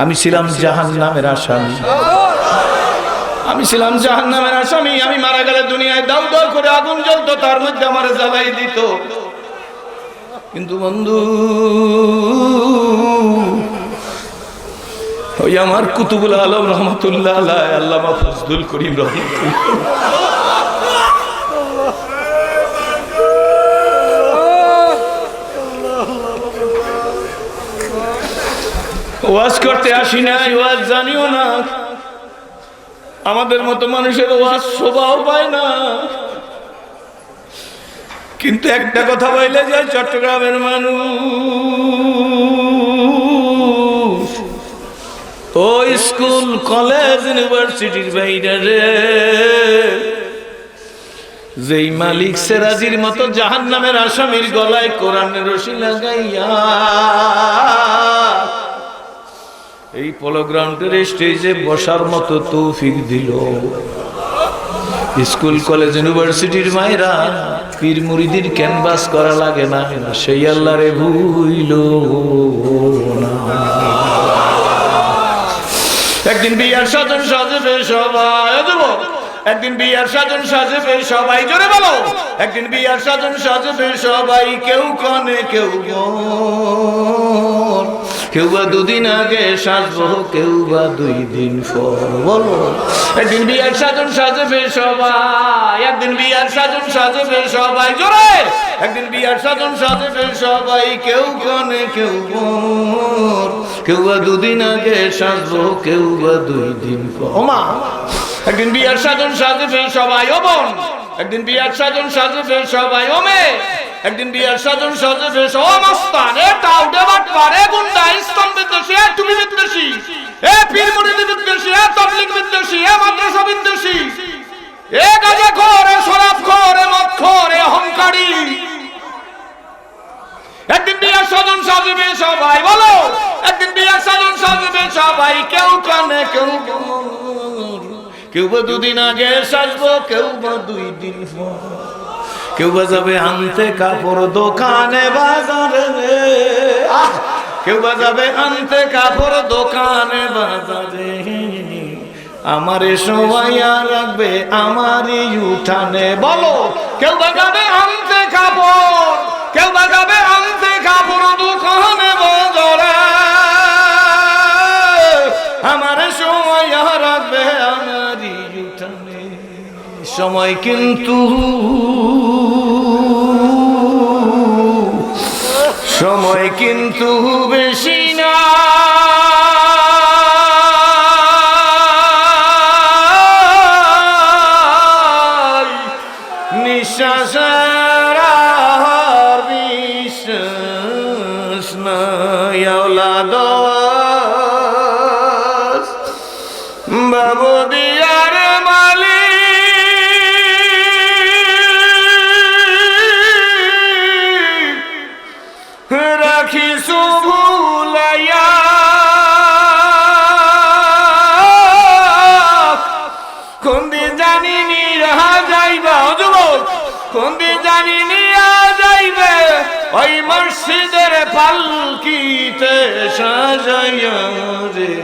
আমি ছিলাম জাহান্নামের আসামি, আমি ছিলাম জাহান্নামের আসামি। আমি মারা গেলে দুনিয়ায় দাউ দাউ করে আগুন জ্বলতো, তার মধ্যে আমার জ্বালাই দিত। কিন্তু বন্ধু, ওই আমার কুতুবুল আলম রহমতুল্লাহ আলাইহি, আল্লামা ফজলুল করিম রহমতুল্লাহ, ওয়াজ করতে আসি নাই, ওয়াজ জানিও না। আমাদের মতো মানুষের ওয়াজ শোভাও পায় না। কিন্তু একটা কথা বলে যায়, চট্টগ্রামের মানুষ ও স্কুল কলেজ ইউনিভার্সিটির বাইরে যেই মালিক সেরাজির মতো জাহান্নামের আসামির গলায় কোরআনের রশি লাগাইয়া এই পলোগ্রাউন্ডের স্টেজে বসার মতো তৌফিক দিল, স্কুল কলেজ ইউনিভার্সিটির মায়েরা পীর মুরিদির ক্যানভাস করা লাগে না, সেই আল্লাহরে ভুইল না। একদিন বিয়ার সাজন সাজবে সবাই, একদিন বিয়ার সাজন সাজবে সবাই, জোরে বলো, একদিন বিয়ার সাজন সাজবে সবাই, কেউ কনে কেউ বল, কেউ বা দুদিন আগে সাজবো, কেউ বা 2 দিন পর, বলো। একদিন বিয়ার সাজন সাজবে সবাই, একদিন বিয়ার সাজন সাজবে সবাই, জোরে, একদিন বিয়ার সাজন সাজবে সবাই, কেউ কনে কেউ বল, কেউ বা 2 দিন আগে সাজবো, কেউ বা 2 দিন পর। ওমা, একদিন বিয়ার সাজন সাজবে সবাই, ও বোন, একদিন বিয়ার সাজন সাজবে সবাই, ও মেয়ে, একদিন বিয়ার সাজন সাজবে সবাই, মস্তান, এ টাউডে বাটপার, এ গুন্ডা, ইসলাম বিদ্বেষী, এ টুপি বিদ্বেষী, এ পীর মুরিদি বিদ্বেষী, এ তাবলীগ বিদ্বেষী, এ মাদ্রাসা বিদ্বেষী, এ গাঁজাখোর, এ শরাবখোর, এ মদখোর, এ অহংকারী। একদিন বিয়ার সাজন সাজবে সবাই, বলো, একদিন বিয়ার সাজন সাজবে সবাই, কেউ কানে কেউ, কেউ বা 2 দিন আগে সাজবো, কেউ বা 2 দিন পর, কেউ বা যাবে আনতে কাপড় দোকানে বাজারে, কেউ বা যাবে আনতে কাপড় দোকানে বাজারে, আমারে সবাই রাখবে আমারই উঠানে, বলো, কেউ বা যাবে আনতে কাপড়, কেউ বা যাবে আনতে কাপড় দোকানে বাজারে, আমারে সবাই রাখবে আমারই উঠানে। সময় কিন্তু, সময় কিন্তু বেশি না, নিঃশ্বাসের আর বিশ্বাস নাই, আওলাদ বাবু দিয়ার মালিক, রাখিসু ভুলাইয়া, কোন দিন জানি নিয়া যাইবা, ও যুবক, কোন দিন জানি নিয়া যাইবে, ওই মসজিদের পালকিতে সাজাইয়া রে,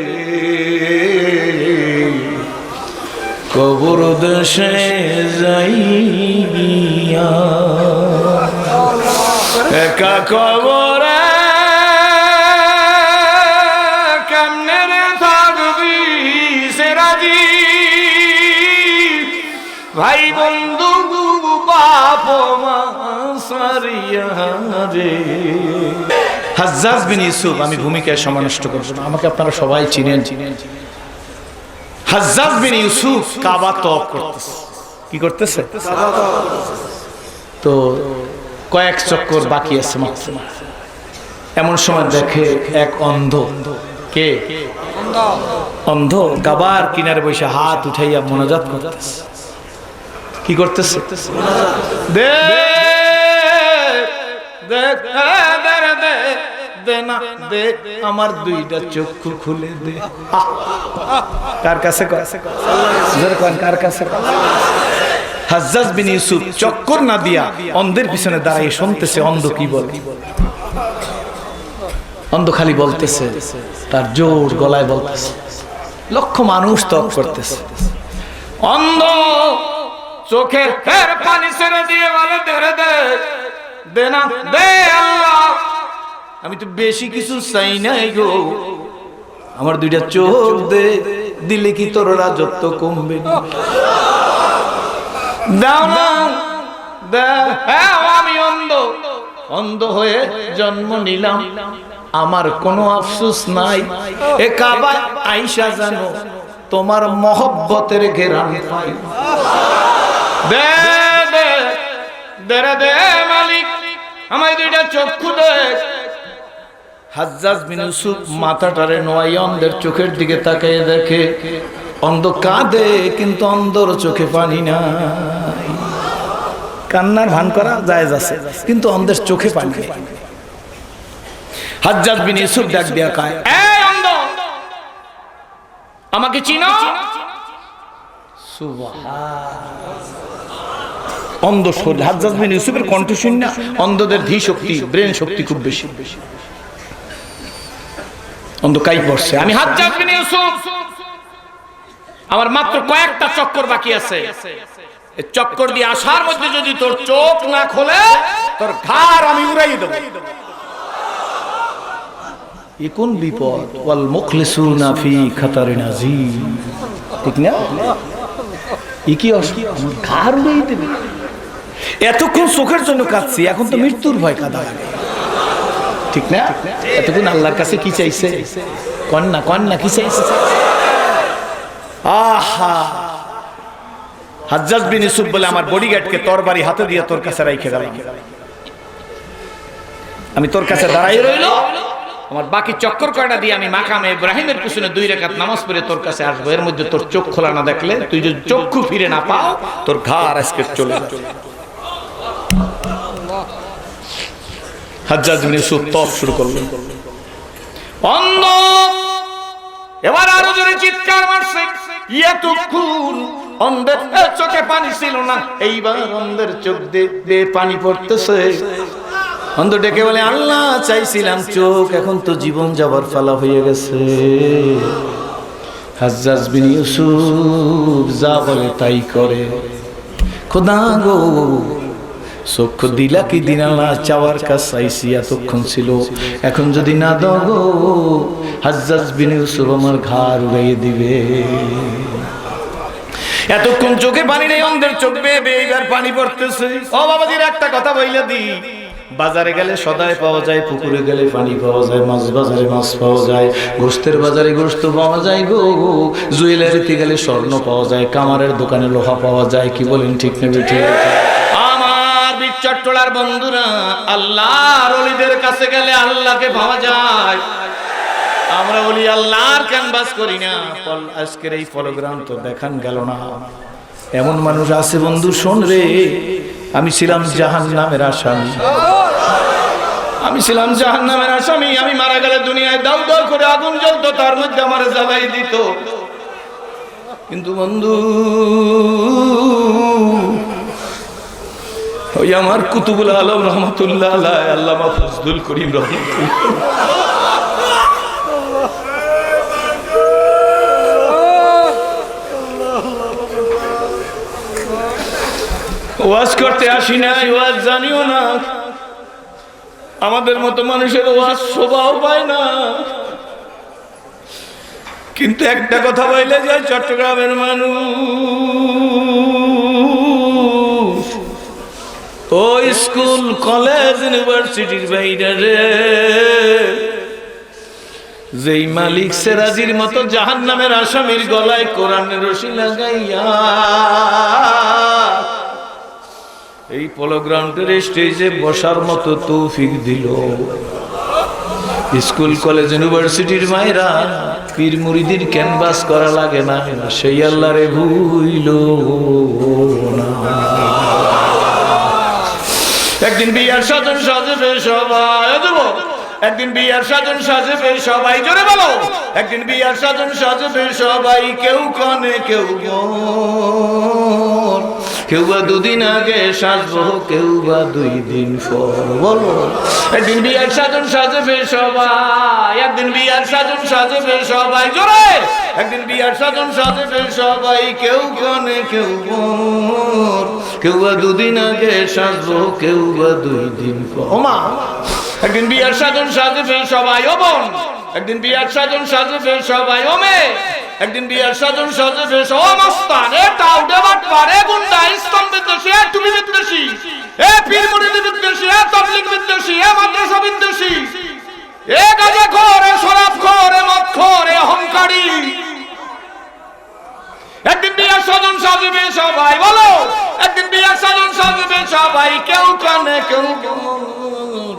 কবর দেশে যাইয়া, একা কবরে কেমনে রে থাকবি সেরাজি, ভাই বন্ধু বাপ মা সারিয়া রে। হাজ্জাজ বিন ইউসুফ, আমি ভূমিকায় সময় নষ্ট করব না, আমাকে আপনারা সবাই চিনেন। হাজ্জাজ বিন ইউসুফ কাবা তওয়াফ করতেছে, কি করতেছে? তো কয়েক চক্কর বাকি আছে মাত্র, এমন সময় দেখে এক অন্ধ, কে অন্ধ, কাবার কিনারে বসে হাত উঠাইয়া মোনাজাত করতেছে। কি করতেছে? দে দে আমার 2টা চক্ষু খুলে দে। কার কাছে? কার কাছে? হাজ্জাজ বিন ইউসুফ চক্কর না দিয়া অন্ধের পিছনে দাঁড়িয়ে শুনতেছে অন্ধ কি বলে। অন্ধ খালি বলতেছে, তার জোর গলায় বলতেছে, লক্ষ মানুষ তপ করতেছে। অন্ধ চোখে ফের পানি ছেড়ে দিয়ে বলে, দে না, দে আল্লাহ, আমি তো বেশি কিছু চাই নাই গো, আমার দুইটা চোখ দে, দিলে কি তোর রাজত্ব কমবে না? দাও না, আমি অন্ধ হয়ে জন্ম নিলাম, আমার কোনো আফসোস নাই, এ কাবা আইসা জানো তোমার মহব্বতের ঘেরান পাই। দে দে দে দে মালিক, আমার দুইটা চক্ষু দে। হাজ্জাজ বিন ইউসুফ মাথাটারে নোয়াই অন্ধের চোখের দিকে তাকিয়ে দেখে, অন্ধ কাঁদে কিন্তু অন্ধর চোখে পানি নাই। কান্নার ভান করা জায়েজ আছে, কিন্তু অন্ধের চোখে পানি নেই। হাজ্জাজ বিন ইউসুফ ডাক দিয়া কয়, এই অন্ধ, আমাকে চিনো? সুবহানাল্লাহ। অন্ধ শরীর, হাজ্জাজ বিন ইউসুফের কণ্ঠ শুনে না, অন্ধদের ধী শক্তি, ব্রেন শক্তি খুব বেশি। অন্ধ কাই পড়ছে, আমি হাজ্জাজ বিন ইউসুফ, আমার মাত্র কয়েকটা চক্কর বাকি আছে, এই চক্কর দিয়ে আসার মধ্যে যদি তোর চোখ না খোলে, তোর ঘাড় আমি উড়াই দেব। এ কোন বিপদ! ওয়াল মুখলিসুনা ফি খাতারিন আযীম, ঠিক না? এ কি অসুবিধা, ঘাড় উড়াই দেবে। এতক্ষণ চোখের জন্য কাঁদছি, এখন তো মৃত্যুর ভয় কাঁদা লাগে, ঠিক না? এতক্ষণ আল্লাহর কাছে কি চাইছে? কন্যা কন্যা কি চাইছে? আহা, হাজ্জাজ বিন ইউসুফ বলে, আমার বডিগার্ডকে তরবারি হাতে দিয়ে তোর কাছে রাইখে গেলাম, আমি তোর কাছে দাঁড়াই রইল, আমার বাকি চক্কর কয়টা দিয়ে আমি মাকামে ইব্রাহিমের পিছনে 2 রাকাত নামাজ পড়ে তোর কাছে আসবো। এর মধ্যে তোর চোখ খোলা না দেখলে, তুই যদি চক্ষু ফিরে না পাও, তোর ঘাড় আজকে চলে যাবে। হাজ্জাজ বিন ইউসুফ তপ শুরু করলেন। অন্ধ এবার আরো জোরে চিৎকার মারছে, এতক্ষণ অন্ধের চোখে পানি ছিল না, এইবার অন্ধের চোখ দিয়ে পানি পড়তেছে। অন্ধ ডেকে বলে, আল্লাহ, চাইছিলাম চোখ, এখন তো জীবন যাবার ফালা হয়ে গেছে। হাজ্জাজ বিন ইউসুফ যা বলে তাই করে। খোদা গো, চক্ষু দিলা কি দিনা না, চাওয়ার কাজ চাইছি, এতক্ষণ ছিল, এখন যদি না দাও গো, হাজ্জাজ বিন ইউসুফ আমার ঘাড় উড়াইয়ে দিবে। এতক্ষণ চোখে পানি নেই, অন্ধের চোখ বেয়ে বেয়ে এইবার পানি পড়তেছে। ও বাবাজির, একটা কথা বইলা দি, বাজারে গেলে সদাই পাওয়া যায়, পুকুরে গেলে পানি পাওয়া যায়, মাছ বাজারে মাছ পাওয়া যায়, গোশতের বাজারে গোশত পাওয়া যায় গো, জুয়েলারিতে গেলে স্বর্ণ পাওয়া যায়, কামারের দোকানে লোহা পাওয়া যায়। কি বলেন, ঠিক না বেঠিক? আমার বিচট্টলার বন্ধুরা, আল্লাহর ওলিদের কাছে গেলে আল্লাহকে পাওয়া যায়। আমরা বলি আল্লাহর ক্যানভাস করি না। আজকের এই প্রোগ্রাম তো দেখান গেল না। এমন মানুষ আছে বন্ধু, শোন রে, আমি ছিলাম জাহান্নামের আসামি, আমি ছিলাম জাহান্নামের আসামি। আমি মারা গেলে দুনিয়ায় দাউ দাউ করে আগুন জ্বলতো, তার মধ্যে আমার জ্বালাই দিত। কিন্তু বন্ধু, ওই আমার কুতুবুল আলম রহমতুল্লাহ আলাইহি, আল্লামা ফজলুল করিম রহমতুল্লাহ, ওয়াজ করতে আসি না, ওয়াজ জানিও না, আমাদের মতো মানুষের ওয়াজ শোভাও পায় না। কিন্তু একটা কথা বলে যায়, চট্টগ্রামের মানুষ, ও স্কুল কলেজ ইউনিভার্সিটির বাইরে যেই মালিক সেরাজির মতো জাহান্নামের আসামির গলায় কোরআনের রশি লাগাইয়া এই প্রোগ্রামটার স্টেজে বসার মতো তৌফিক দিল, স্কুল কলেজ ইউনিভার্সিটির মায়েরা, পীর মুরিদির ক্যানভাস করা লাগে না, সেই আল্লাহরে ভুইল না। একদিন বিয়ার সাজন সাজবে সবাই, একদিন বিয়ার সাজন সাজবে সবাই, জোরে বলো, একদিন বিয়ার সাজন সাজবে সবাই, কেউ কনে কেউ কেউ বা দুদিন আগে সাজবো, কেউ বা 2 দিন পর। বলো একদিন বিয়ার সাজন সাজবে সবাই, একদিন বিয়ার সাজন সাজবে সবাই, জোরে একদিন বিয়ার সাজন সাজবে সবাই। কেউ কনে কেউ বর, কেউ বা 2 দিন আগে সাজবো, কেউ বা 2 দিন পর। ওমা একদিন বিয়ার সাজন সাজবে সবাই, ও বোন একদিন বিয়ার সাজন সাজবে সবাই, ও মেয়ে একদিন বিয়ার সাজন সাজবে সবাই। মস্তান এ টাউডে বাটপার এ গুন্ডা ইসলাম বিদ্বেষী এ টুপি বিদ্বেষী এ পীর মুরিদ বিদ্বেষী এ তাবলীগ বিদ্বেষী এ মাদ্রাসা বিদ্বেষী এ গাঁজাখোর এ শরাবখোর এ মদখোর এ অহংকারী, একদিন বিয়ার সাজন সাজবে সবাই। বলো একদিন বিয়ার সাজন সাজবে সবাই। কেউ কানে কেউ বর,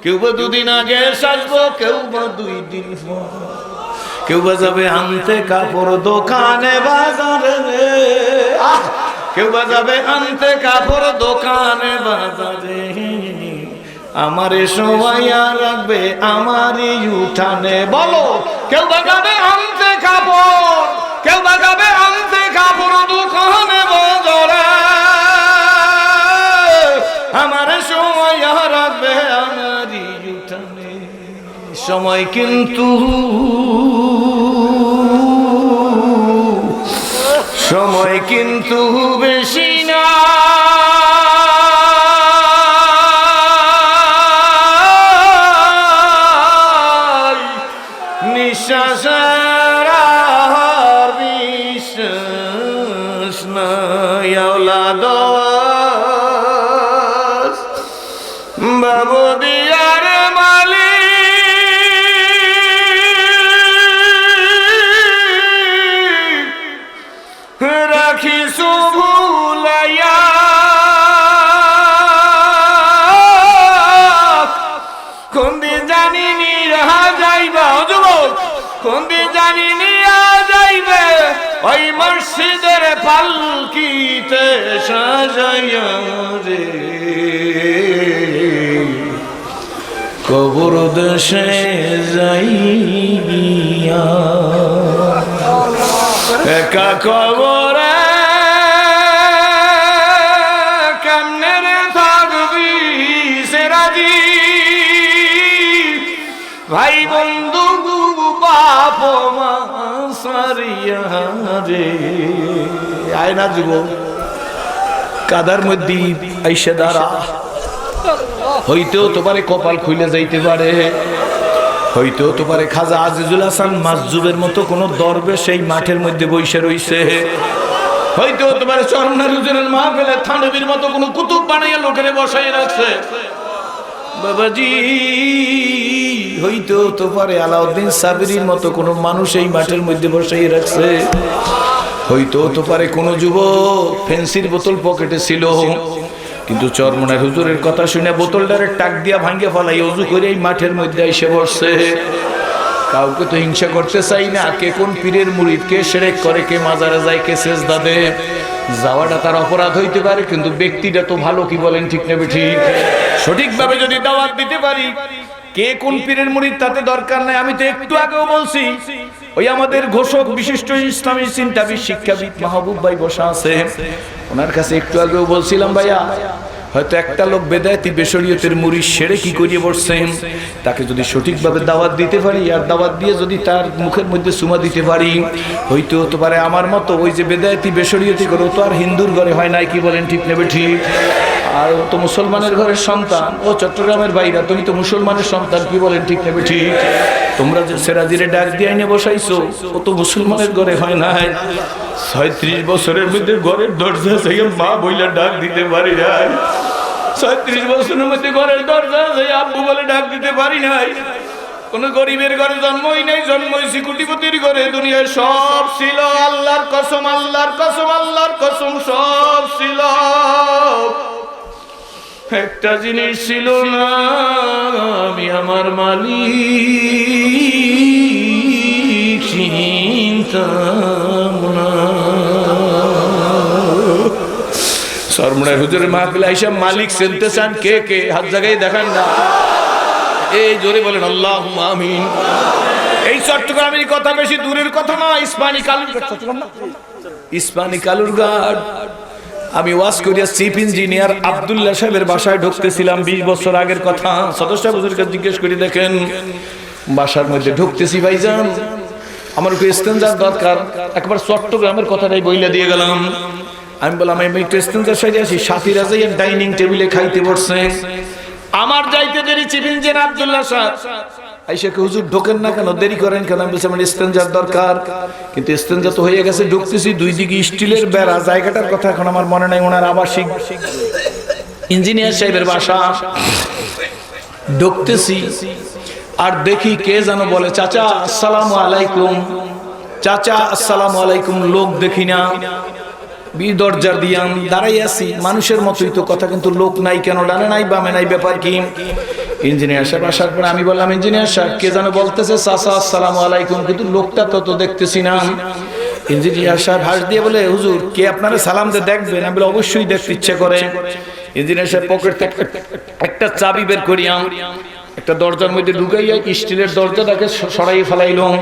কেউ বা 2 দিন আগে সাজবো, কেউ বা 2 দিন পর। কেউ বা যাবে আনতে কাপড় দোকানে বাজারে, কেউ বা যাবে আনতে কাপড় দোকানে বাজারে। আমারে সবাই রাখবে আমারই উঠানে। বলো কেউ বা যাবে আনতে কাপড়, কেউ বা যাবে আনতে কাপড় দোকানে বাজারে। আমারে সবাই রাখবে আমারই উঠানে। সময় কিন্তু সময় কিন্তু বেশি না, নিঃশ্বাসের আর বিশ্বাস নাই। আওলাদ বাবু দিয়ার মালিক রাখিসু ভুলাইয়া, কোন দিন জানি নিয়া যাইবা যুবক, কোন দিন জানি নিয়া যাইবে ওই মসজিদের পালকিতে সাজাইয়া রে। কবর দেশে যাইয়া একা কবরে কেমনে রে থাকবি সেরাজি, ভাই বন্ধু বাপ মা সারিয়া রে। আয় না যুবক কাদার মধ্যে আইসে দাঁড়া, হইতেও তোমারে কপাল খুলে যাইতে পারে, হইতেও তোমারে খাজা আজিজুল হাসান মাজজুবের মতো কোন দরবেশ সেই মাঠের মধ্যে বসে রইছে, হয়তো তোমার চরমনার হুজুরের মাহফিলে থানবীর মতো কোন কুতুব বানাইয়া লোকেরে বসাই রাখছে। বাবাজি হইতো তো পারে আলাউদ্দিন সাবিরির মতো কোন মানুষ এই মাঠের মধ্যে বসাই রাখছে, হইতো তো পারে কোন যুবক ফেন্সির বোতল পকেটে ছিল, কিন্তু চরমনার হুজুরের কথা শুনে বোতলটারে টাক দিয়া ভাঙ্গে ফেলাই ওযু করে এই মাঠের মধ্যে এসে বসছে। কাউকে তো হিংসা করতে চাই না, কে কোন পীরের মুরিদ, কে শিরক করে, কে মাজারে যায়, কে সেজদা দেয়, যাওয়াটা তার অপরাধ হইতে পারে, কিন্তু ব্যক্তিটা তো ভালো। কি বলেন ঠিক না ঠিক? সঠিকভাবে যদি দাওয়াত দিতে পারি, কে কোন পীরের মুরিদ তাতে দরকার নাই। আমি তো একটু আগেও বলছি, ওই আমাদের ঘোষক বিশিষ্ট ইসলামী চিন্তাবিদ শিক্ষাবিদ মাহবুব ভাই বসা আছে, ওনার কাছে একটু আগেও বলছিলাম, ভাইয়া হয়তো একটা লোক বেদায়েতি বেশরিয়তের মুরিদ সেরে কি করিয়ে বসছেন, তাকে যদি সঠিকভাবে দাওয়াত দিতে পারি আর দাওয়াত দিয়ে যদি তার মুখের মধ্যে সুমা দিতে পারি, হইতে হতে পারে আমার মতো ওই যে বেদায়েতি বেশরিয়তি করে তো আর হিন্দুর ঘরে হয় নাই। কি বলেন ঠিক নেবে ঠিক? আর ও তো মুসলমানের ঘরের সন্তান, ও চট্টগ্রামের বাইরা, তুমি তো মুসলমানের সন্তান। কি বলেন ঠিক নেবে ঠিক? তোমরা যে সেরাজিরে ডাক দিয়ে আইনে বসাইছো, ও তো মুসলমানের ঘরে হয় নাই। 36 বছরের মধ্যে ঘরের দরজা থেকে মা বইলা ডাক দিতে পারি নাই, 36 বছরের মধ্যে ঘরের দরজা থেকে আব্বু বলে ডাক দিতে পারি নাই। কোন গরিবের ঘরে জন্মই নাই, জন্মইছি কোটিপতির ঘরে। দুনিয়ায় সব ছিল, আল্লাহর কসম, আল্লাহর কসম, আল্লাহর কসম, সব ছিল, একটা জিনিস ছিল না, আমি আমার মালিক চিনতাম না। চরমনার হুজুরের মাহফিলে আইসা মালিক চিনতে চান কে কে? হাত জায়গায় দেখান না, এই জোরে বলেন আল্লাহুম্মা আমিন। এই চট্টগ্রামের কথা বেশি দূরের কথা না, ইস্পানি কালুরঘাট, চট্টগ্রাম না, ইস্পানি কালুরঘাট আমি ওয়াজ করিয়া চিফ ইঞ্জিনিয়ার আব্দুল্লাহ সাহেবের বাসায় ঢুকতেছিলাম 20 বছর আগের কথা। সদস্য হুজুরকে জিজ্ঞেস করে দেখেন, বাসার মধ্যে ঢুকতেছি ভাইজান, আমার একটু ইস্তেঞ্জার দরকার। একবার চট্টগ্রামের কথাটাই বইলা দিয়ে গেলাম। আমি বললাম আমি একটু ইস্তেঞ্জার সাইডে আসি। সাথীরা যাই ডাইনিং টেবিলে খাইতে বসছে, আমার যাইতে দেরি। চিফ ইঞ্জিনিয়ার আব্দুল্লাহ সাহেব আইসা হুজুর ঢোকেন না কেন, দেরি করেন কেন? আমি বলছি আমার ইস্তেঞ্জার দরকার। কিন্তু ইস্তেঞ্জা তো হয়ে গেছে। ঢুকতেছি, দুই দিকে স্টিলের বেড়া। জায়গাটার কথা এখন আমার মনে নাই, ওনার আবাসিক ইঞ্জিনিয়ার সাহেবের বাসা। ঢুকতেছি আর দেখি কে যেন বলে, চাচা আসসালামু আলাইকুম, চাচা আসসালামু আলাইকুম। লোক দেখি না, দরজার দিয়ে দাঁড়াই আছি মানুষের মতোই তো কথা, কিন্তু লোক নাই কেন? ডানে নাই বামে নাই, ব্যাপার কি? ইঞ্জিনিয়ার সাহেব আসার পরে আমি বললাম, ইঞ্জিনিয়ার সাহেব কে যেন বলতেছে চাচা আসসালামু আলাইকুম, কিন্তু লোকটা তো দেখতেছি না। ইঞ্জিনিয়ার সাহেব হাস দিয়ে বলে, হুজুর কে আপনারা সালাম দিয়ে দেখবেন? আমি বলে অবশ্যই দেখতে ইচ্ছে করে। ইঞ্জিনিয়ার সাহেব পকেট থেকে একটা চাবি বের করিয়া একটা দরজার মধ্যে ঢুকাইয়া স্টিলের দরজাটাকে সরাই ফেলাইলাম।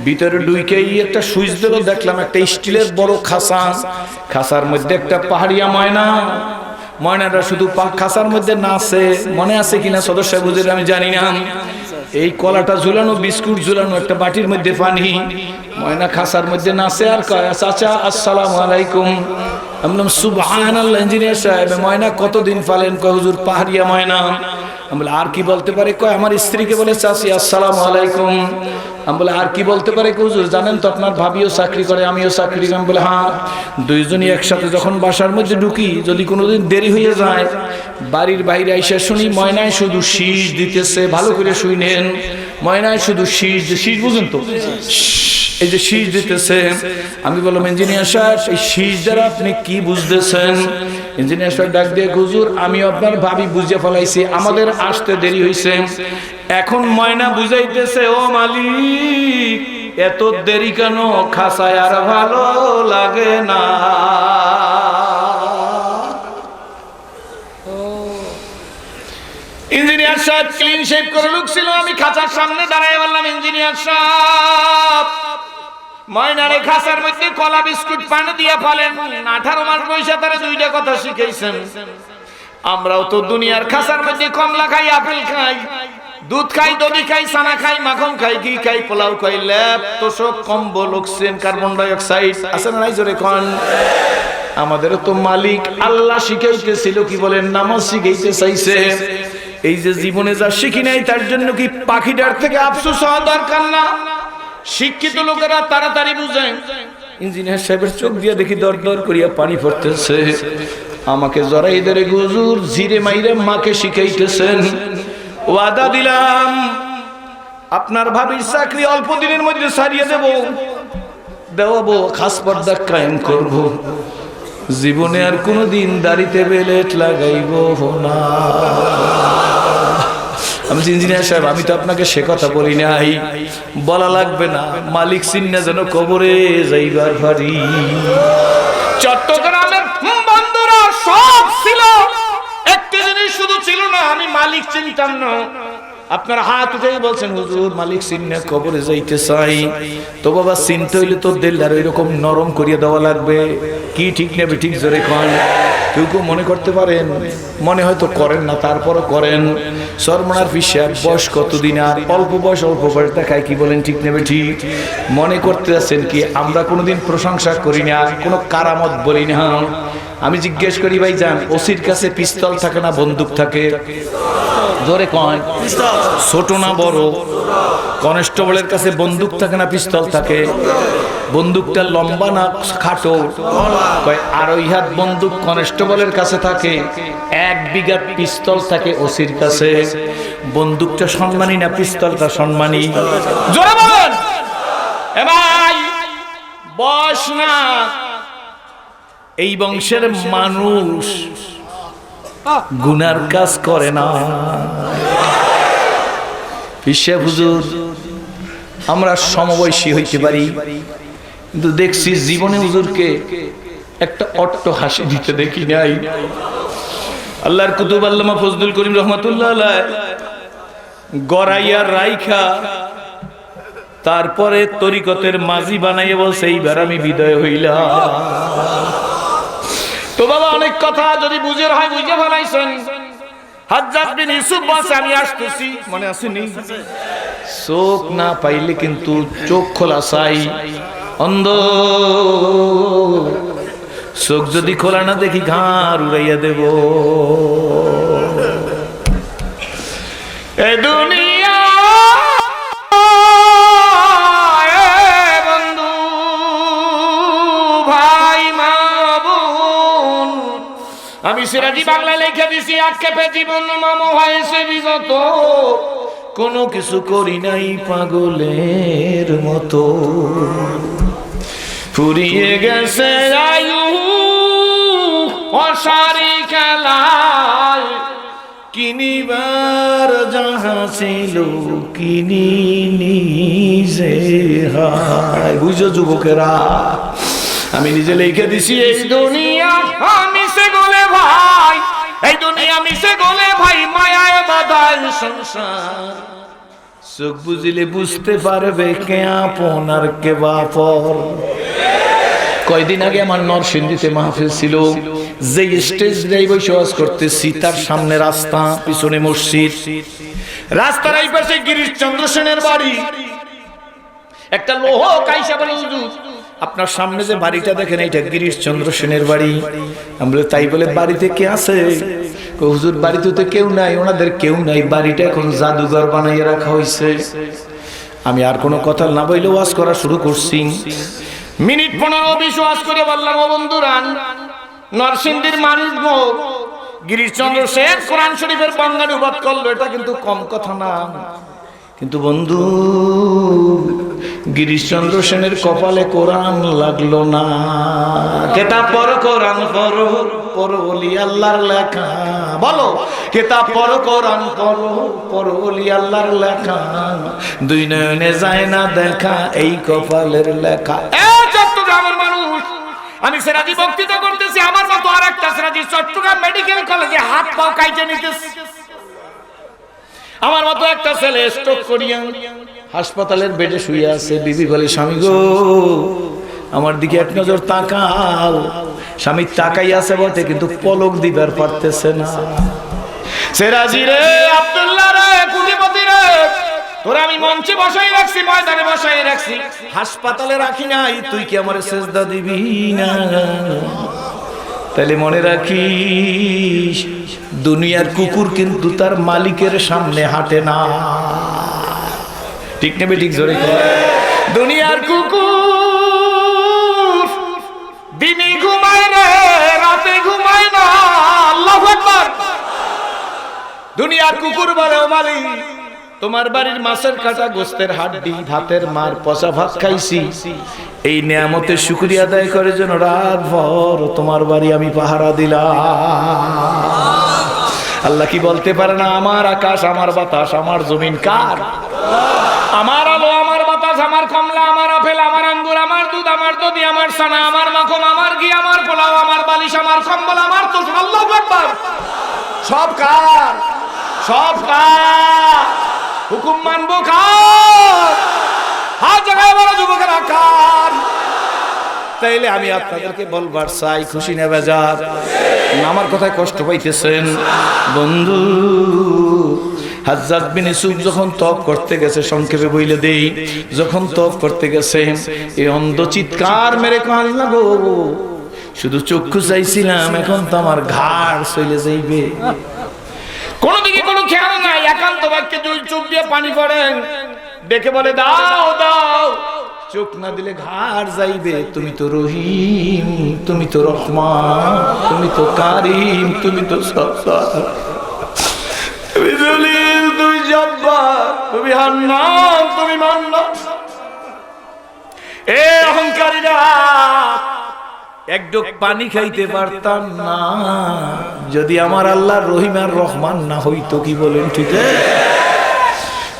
ভিতরে ঢুকেই একটা সুইচ দিল, দেখলাম একটা স্টিলের বড় খাঁচা। খাঁচার মধ্যে একটা পাহাড়িয়া ময়না। ময়নাটা শুধু খাঁচার মধ্যে নাচে, মনে আছে কিনা সদস্য বুঝে আমি জানি না। এই কলাটা ঝুলানো, বিস্কুট ঝুলানো, একটা বাটির মধ্যে পানি। ময়না খাঁচার মধ্যে নাচে আর কয়, চাচা আসসালামু আলাইকুম। আমি বললাম সুবহানাল্লাহ। ইঞ্জিনিয়ার সাহেব ময়না কতদিন পালেন? কয় হুজুর পাহাড়িয়া ময়না। আমি বলে আর কি বলতে পারে? কয় আমার স্ত্রীকে বলে চাচি আসসালামু আলাইকুম। আমি বলে আর কি বলতে পারে? হুজুর জানেন তো আপনার ভাবিও চাকরি করে, আমিও চাকরি করি। আমি বলে হ্যাঁ। দুইজনই একসাথে যখন বাসার মধ্যে ঢুকি, যদি কোনোদিন দেরি হয়ে যায়, বাড়ির বাইরে আইসা শুনি ময়নায় শুধু শীষ দিতেছে। ভালো করে শুনেন, ময়নায় শুধু শীষ বুঝুন তো, এই যে শীষ দিতেছে। আমি বললাম ইঞ্জিনিয়ার সাহেব এই শীষ দ্বারা আপনি কি বুঝতেছেন? ইঞ্জিনিয়ার সাহেব ডাক দিয়ে, হুজুর আমি আপনার ভাবি বুঝে ফেলাইছি, আমাদের আসতে দেরি হয়েছে। এখন ময়না বুঝাইতেছে, ও মালিক এত দেরি কেন? খাসায় আর ভালো লাগে না। ইঞ্জিনিয়ার সাহেব ক্লিন শেভ করে লুক ছিল। আমি খাঁচার সামনে দাঁড়ায় বললাম, ইঞ্জিনিয়ার সাহেব ময়নারে খাঁচার মধ্যে কলা বিস্কুট পানি দিয়ে ফেলেন। 18 মাস বয়সে তারা দুইটা কথা শিখাইছেন। আমরাও তো দুনিয়ার খাঁচার মধ্যে কমলা খাই, আপেল খাই, দুধ খাই, দধি খাই, ছানা খাই, মাখন খাই, ঘি খাই, পোলাও খাই, ল্যাব তোষক, কম্বল, অক্সিজেন, কার্বন ডাই অক্সাইড আছে না নাই? জোরে কোন। আমাদেরও তো মালিক আল্লাহ শিখাইতেছিল, কি বলেন, নামাজ শিখাইতে চাইছে। এই যে জীবনে যা শিখি নাই তার জন্য কি পাখিটার থেকে আফসোস হওয়া দরকার না? শিক্ষিত লোকেরা তাড়াতাড়ি বুঝে। ইঞ্জিনিয়ার সাহেবের চোখ দিয়ে দেখি দর দর করিয়া পানি পড়তেছে। আমাকে জড়াই ধরে হুজুর জিরে মাইরে মাকে শিখাইতেছেন। ওয়াদা দিলাম আপনার ভাবির চাকরি অল্প দিনের মধ্যে ছাড়িয়ে দেওয়াবো, খাস পর্দা কায়েম করব, জীবনে আর কোনোদিন দাড়িতে বেলেট লাগাইব না। আমি ইঞ্জিনিয়ার সাহেব আমি তো আপনাকে সে কথা বলি নাই, বলা লাগবে না, মালিক চিন্না যেন কবরে যাইবার ভারি। চট্টগ্রামের বন্ধুরা সব ছিল, একটা জিনিস শুধু ছিল না, আমি মালিক চিনতাম না। আপনারা হাত উঠেই বলছেন হুজুর মালিক চিন্না কবরে যাইতে চাই। তো বাবা চিনতে হইলে তো দিল আর ওইরকম নরম করিয়ে দেওয়া লাগবে। কি ঠিক নেবে ঠিক জোরে কন। কেউ কেউ মনে করতে পারেন, মনে হয়তো করেন না, তারপরও করেন। সরমনার পিসাব বয়স কতদিন, আর অল্প বয়স দেখায়, কি বলেন ঠিক নেবে ঠিক? মনে করতে আছেন কি আমরা কোনোদিন প্রশংসা করি না, কোনো কারামত বলি না। আমি জিজ্ঞেস করি ভাই যান, ওসির কাছে পিস্তল থাকে না বন্দুক থাকে? জোরে কয়। ছোট না বড়? কনস্টেবলের কাছে বন্দুক থাকে না পিস্তল থাকে? বন্দুকটা লম্বা না খাটো? আর ওই হাত বন্দুক কনস্টেবলের কাছে থাকে, 1 বিঘা পিস্তল থাকে ওসির কাছে। বন্দুকটা সম্মানী না পিস্তলটা সম্মানী? জোরে বলেন। এ ভাই বস না, এই বংশের মানুষ গুনার কাজ করে না। পিসা হুজুর আমরা সমবয়সী হইতে পারি, কিন্তু দেখছি জীবনে হুজুরকে একটা অট্ট হাসি দিতে দেখি নাই। আল্লাহর কুতুব আল্লামা ফজলুল করিম রহমাতুল্লাহ আলাইহি গড়াইয়া রাইখা তারপরে তরিকতের মাঝি বানাইয়া বলছে এইবার আমি বিদায় হইলাম। তো বাবা মৌলিক কথা যদি বুঝের হয় বুঝে ফেলাইছেন। হাজ্জাজ বিন ইউসুফ বলছে আমি আসতেছি, মনে আছে নি? চোখ না পাইলে কিন্তু চোখ খোলা চাই। অন্ধ চোখ যদি খোলা না দেখি ঘাড় উড়াইয়া দেব। এ দুনিয়া বন্ধু ভাই মা বোন, আমি সিরাজি বাংলা লিখে দিছি আক্ষেপে জীবন মামো হয়েছে বিগত, কোনো কিছু করি নাই পাগলের মতো। ফুরিয়ে গেছে আয়ু অসারি খেলায়, কিনিবার যাহা ছিল কিনি নিজে হায়। বুঝো যুবকেরা, আমি নিজে লিখে দিছি এই দুনিয়া মিশে গলে ভাই, এই দুনিয়া মিশে গলে ভাই, মায়ায় বাঁধায় সংসার। চোখ বুঝিলে বুঝতে পারবে কে আপন আর কে বাপর। কয়দিন আগে আমার নরসিংদীতে মাহফিল ছিল, যে স্টেজ দিয়ে বসে ওয়াজ করতেছি তার সামনে রাস্তা, পিছনে মসজিদ। রাস্তার এই পাশে গিরিশচন্দ্র সেনের বাড়ি। একটা লোক আইসা বলে হুজুর আপনার সামনে যে বাড়িটা দেখেন এইটা গিরিশচন্দ্র সেনের বাড়ি। আমরা তাই বলে বাড়িতে কে আছে? হুজুর বাড়িতে তো কেউ নাই, ওনাদের কেউ নাই, বাড়িটা এখন জাদুঘর বানাইয়া রাখা হয়েছে। আমি আর কোনো কথা না বলে ওয়াজ করা শুরু করছি। মিনিট 15-20 ওয়াজ করে বললাম, ও বন্ধুরা, নরসিংদীর মানুষ গিরিশচন্দ্র সেন কোরআন শরীফের বঙ্গানুবাদ করলো, এটা কিন্তু কম কথা না। কিন্তু বন্ধু, গিরিশচন্দ্র সেনের কপালে কোরআন লাগলো না। কেতাব পড়ো কোরআন পড়ো, পড়ো বলি আল্লাহর লেখা। বলো কেতাব পড়ো কোরআন পড়ো, পড়ো বলি আল্লাহর লেখা। দুই নয়নে যায় না দেখা, এই কপালের লেখা। চট্টগ্রামের মানুষ, আমি সিরাজি বক্তৃতা করতেছি, আমার মতো আর একটা সিরাজি চট্টগ্রাম মেডিকেল কলেজে হাত পাও কাইটে নিতেছে। আমার মতো একটা ছেলে স্ট্রোক করিয়া হাসপাতালের বেডে শুয়ে আছে। বিবি বলে, স্বামী গো আমার দিকে এক নজর তাকাও। স্বামী তাকাই আছে বটে, কিন্তু পলক দিবার পারতেছে না। সিরাজি রে, আব্দুল্লাহ রে, কুটিপতি রে, তোরা আমি মঞ্চে বসাই রাখছি, ময়দানে বসাই রাখছি, হাসপাতালে রাখি নাই, তুই কি আমার সেজদা দিবি না? তাহলে মনে রাখিস, দুনিয়ার কুকুর কিন্তু তার মালিকের সামনে হাঁটে না। ঠিক নেবে? ঠিক জোরে। দুনিয়ার কুকুর দিনে ঘুমায় রে, রাতে ঘুমায় না। আল্লাহু আকবার। দুনিয়ার কুকুর বলে, ও মালিক, তোমার বাড়ির মাছের কাটা, গোস্তের হাড্ডি, ভাতের মার, পচা ভাত খাইছি, এই নিয়ামতের শুকরিয়া আদায় করে যেন রাত ভর তোমার বাড়ি আমি পাহারা দিলাম। আল্লাহ কি বলতে পারে না, আমার আকাশ, আমার বাতাস, আমার জমিন কার? আমার আলো, আমার বাতাস, আমার কমলা, আমার আপেল, আমার আঙ্গুর, আমার দুধ, আমার দধি, আমার ছানা, আমার মাখন, আমার ঘি, আমার পোলাও, আমার বালিশ, আমার কম্বল, আমার তো। আল্লাহু আকবার। সব কার? সব কার? হুকুম মানবো কার? হাত জায়গায় বড় যুবকেরা কার? তাইলে আমি আপনাদেরকে বলবার চাই, খুশি না বেজার? আমার কথায় কষ্ট পাইতেছেন? বন্ধু, হাজ্জাজ বিন ইউসুফ যখন তওব করতে গেছে, সংক্ষেপে বইলে দেই, যখন তওব করতে গেছে, এই অন্ধ চিৎকার মেরে কয়, আল্লাহ গো, শুধু চক্ষু চাইছিলাম, এখন তো আমার ঘাড় চলে যাইবে। কোন দিকে কোনো খেয়াল নাই, একান্ত বাক্যে দুই চোখ দিয়ে পানি পড়েন, ডেকে বলে, দাও দাও। চোখ না দিলে ঘাড় যাইবে। তুমি তো রহিম, তুমি তো রহমান, তুমি তো কারিম, তুমি তো সত্তার, তুমি জলিল, তুমি জব্বার, তুমি হান্নান, তুমি মান্নান। এ অহংকারীরা, এক ডোক পানি খাইতে পারতাম না যদি আমার আল্লাহ রহিম আর রহমান না হইতো। কি বলেন? ঠিক আছে?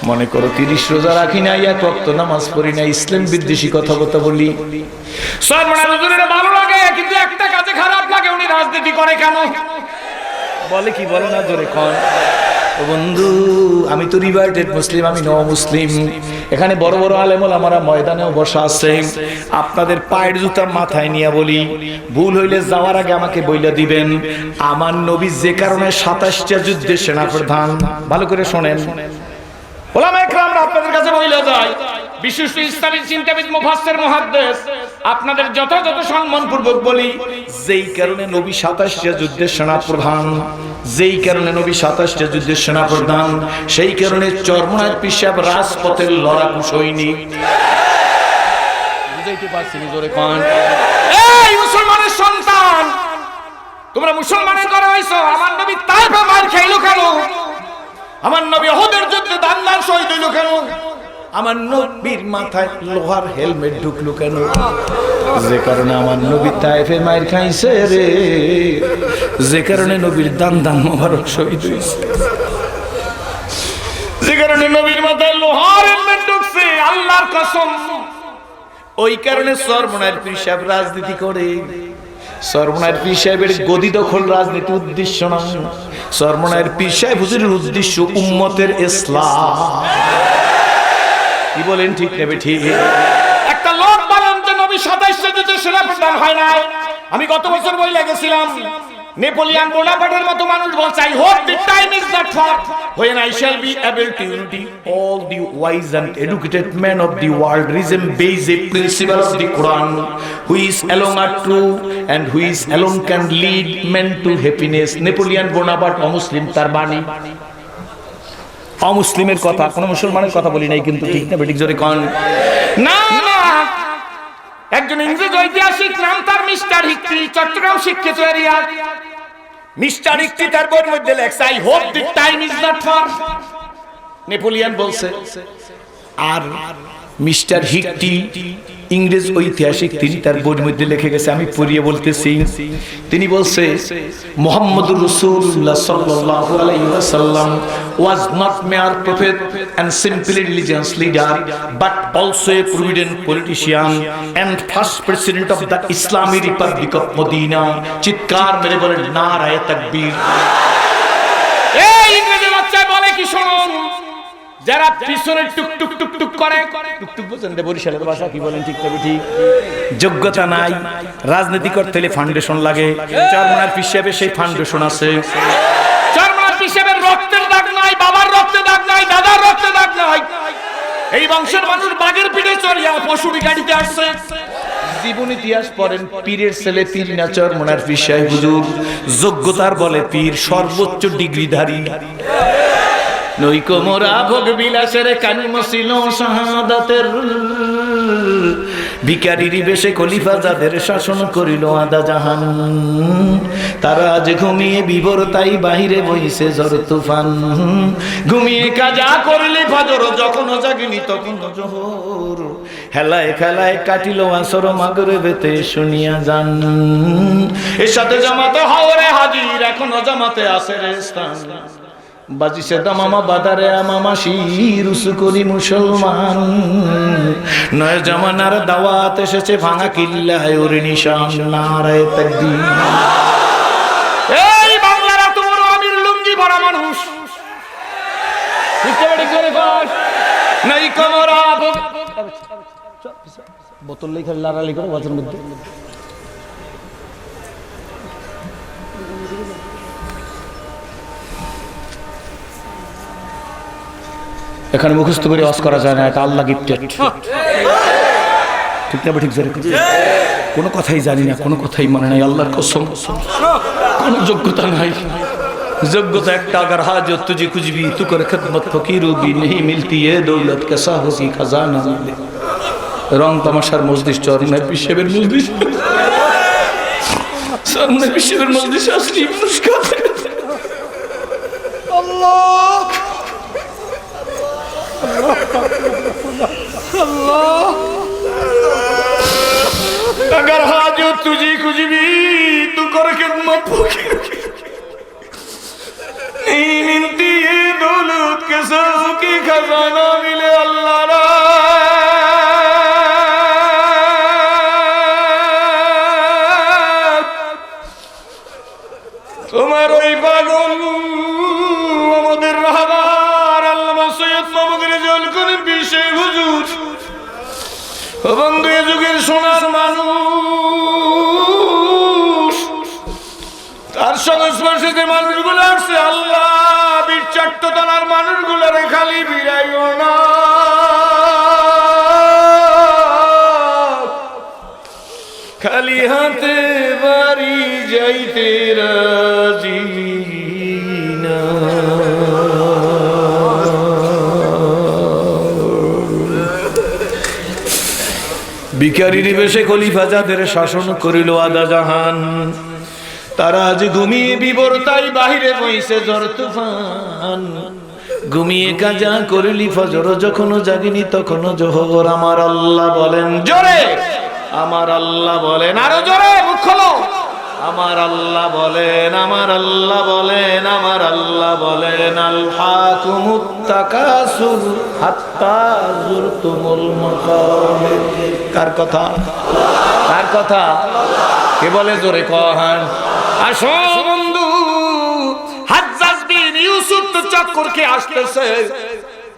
মনে করো 30 রোজা রাখি না, এক ওয়াক্ত নামাজ পড়ি না, ইসলাম বিদ্বেষী কথা বলি, সব মনে হুজুরের ভালো লাগে, কিন্তু একটা কাজে খারাপ লাগে, উনি রাজনীতি করে কেন? বলে কি? বলে না জোরে কোন? বন্ধু, আমি তো রিভার্টেড মুসলিম, আমি ন মুসলিম। এখানে বড় বড় আলেম ওলামারা ময়দানেও বসা আছে। আপনাদের পায়ের জুতা মাথায় নিয়ে বলি, ভুল হইলে যাওয়ার আগে আমাকে বইলা দিবেন, আমার নবী যে কারণে 27টা যুদ্ধের সেনাপ্রধান। ভালো করে শোনেন, ওলামায়ে কেরামরা আপনাদের কাছে বইলা যায়, বিশিষ্ট ইসলামী চিন্তাবিদ মুফাসসির মুহাদ্দিস, আপনাদের যথাযথ সম্মানপূর্বক বলি, যেই কারণে নবী 27টা যুদ্ধের সেনাপ্রধান, যেই কারণে নবী 27টা যুদ্ধের সেনাপ্রধান, সেই কারণে চরমনায়ের পীর সাহেব রাজপথের লড়াকু সৈনিক। বুঝাইতে পারছি না? জোরে কোন। এই মুসলমানের সন্তান, তোমরা মুসলমানের ঘরে হইছো, আমার নবী তাইফে মার খাইলো কেন? আমার নবী উহুদের যুদ্ধে দান্দার শহীদ হইল কেন? আমার নবীর মাথায় লোহার হেলমেট ঢুকলো কেন? যে কারণে আমার নবী তাইফে মার খাইছে রে, যে কারণে নবীর দান্দান মোবারক শহীদ হইছে, যে কারণে নবীর মাথায় লোহার হেলমেট ঢুকছে, আল্লাহর কসম, ওই কারণে চরমনায়ের পীর সাহেব রাজনীতি করে। চরমনায়ের পীর সাহেবের গদি দখল রাজনীতি উদ্দেশ্য না। চরমনায়ের পীর সাহেব হুজুরের উদ্দেশ্য উম্মতের ইসলাম। কি বলেন, ঠিক নেবে? ঠিক। একটা লোক বলেন যে নবী 27টা যুদ্ধের সেনাপ্রধান হয় না। আমি গত বছর বই লাগেছিলাম, নেপোলিয়ন বোনাপার্টের মতো মানুষ বলছে, I hope the time is not far when I shall be able to unite all the wise and educated men of the world, reason basic principle of the Quran, who is alone are true and who is alone can lead men to happiness. Napoleon Bonaparte অমুসলিম, তার বাণী। অমুসলিমের কথা, কোন মুসলমানের কথা বলি নাই, কিন্তু ঠিক না বেঠিক? জোরে কোন। না না, একজন ইংরেজ ঐতিহাসিক, নাম তার মিস্টার হিক্রি, চট্টগ্রাম শিক্ষিত এরিয়া। মিস্টার হিক্রি তার বইয়ের মধ্যে লেখছে, I hope the time is not far। Napoleon বলছে। আর মিস্টার হিক্রি ইংরেজ ঐতিহাসিক, তিনি তার বইয়ের মধ্যে লিখে গেছে, আমি পড়িয়ে বলতেছি। তিনি বলছে, মুহাম্মদুর রাসূলুল্লাহ সাল্লাল্লাহু আলাইহি ওয়াসাল্লাম was not mere prophet and simply religious leader, but also a prudent politician and first president of the Islamic Republic of Medina। চিৎকার মেরে বলেন নারায়ে তাকবীর। এই ইংরেজি বাচ্চা বলে কি শুনুন, যারা পিছনে টুক টুক টুক টুক করে, টুক টুক বুঝেন রে বরিশালের ভাষা, কি বলেন, ঠিক তবে ঠিক। যোগ্যতা নাই, রাজনীতি করতে হলে ফাউন্ডেশন লাগে। চরমনায়ের পীর সাহেবের সেই ফাউন্ডেশন আছে। চরমনায়ের পীর সাহেবের রক্তের দাগ নাই, বাবার রক্তের দাগ নাই, দাদার রক্তের দাগ নাই। এই বংশের মানুষ বাগের পিঠে চড়িয়া পশুরি গাড়িতে আসছে। জীবন ইতিহাস পড়েন, পীরের ছেলে পীর না চরমনায়ের পীর সাহেব হুজুর। যোগ্যতার বলে পীর, সর্বোচ্চ ডিগ্রিধারী। নইকো মোরা ভোগ বিলাসের কান্ম ছিল শাহাদাতের, ভিখারির বেশে খলিফা যাদের শাসন করিল আদা জাহান, তারা আজ ঘুমিয়ে বিভোর, তাই বাহিরে বইছে ঝড় তুফান। ঘুমিয়ে কাজা করলি ফজর, যখন জাগিনি তখন জোহর, হেলায় খেলায় কাটিল আসর, মাগরিবেতে শুনিয়া যান। এর সাথে জামাতে হাওরে হাজির, এখনো জামাতে আছে রে স্থান। বাজিছে দামামা বাদারে আমামা শিরুসু করি মুসলমান, নয় জামানার দাওয়াত এসেছে ভাঙা কিল্লায় ওরে নিশান। নারায়ে তাকবীর। এই বাংলার এত বড় আমির লুঙ্গি পরা মানুষ, নাই কমরা বোতল লেখা লারালি করে বাজার মধ্যে। এখানে মুখস্থ করে ওয়াজ করা যায় না, এটা আল্লাহ গিফটেড। ঠিক না ঠিক? কোনো কথাই জানি না, কোনো কথাই মনে নাই, আল্লাহর কসম। কোনো যোগ্যতা নাই। যোগ্যতা একটা, अगर हाजत तुझे कुछ भी तू कर खिदमत फकीरों भी नहीं मिलती है, दौलत कैसा हो की खजाना मिले। রং তামাশার মজলিস, চরমনায়ের পীর সাহেবের মজলিস, চরমনায়ের পীর সাহেবের মজলিস আসলে মুশকিল। আল্লাহ अल्लाह, अगर हाजत तुझे कुछ भी तू कर खिदमत नहीं मिलती है, दौलत के सब की खजाना मिले। अल्लाह रा তোমার ওই পাগল আমাদের ও বন্ধু, এ যুগের সোনার মানুষ, তার সংস্পর্শে যে মানুষগুলো আসছে, আল্লাহ বীর চট্টতলার মানুষগুলোরে খালি বিরাইও না, খালি হাতে বাড়ি যাইতে রাজি না। ভিখারির বেশে খলিফা যাদের শাসন করিল আদা জাহান, তারা আজ ঘুমিয়ে বিবরতাই বাহিরে বইছে ঝড় তুফান। ঘুমিয়ে কাজা করিলি ফজর, যখনও জাগিনি তখনও জোহর। আমার আল্লাহ বলেন জোরে, আমার আল্লাহ বলেন আরো জোরে, মুখ খোলো। আমার আল্লাহ বলেন, আমার আল্লাহ বলেন, আমার আল্লাহ বলেন, আলহাকুমুত তাকাসুর হাত্তা যুরতুমুল মাকাবির। কার কথা? কার কথা? কে বলে জোরে কহান? আসো বন্ধু, হাজ্জাজ বিন ইউসুফ তো চক্কর খেয়ে আসতেছে,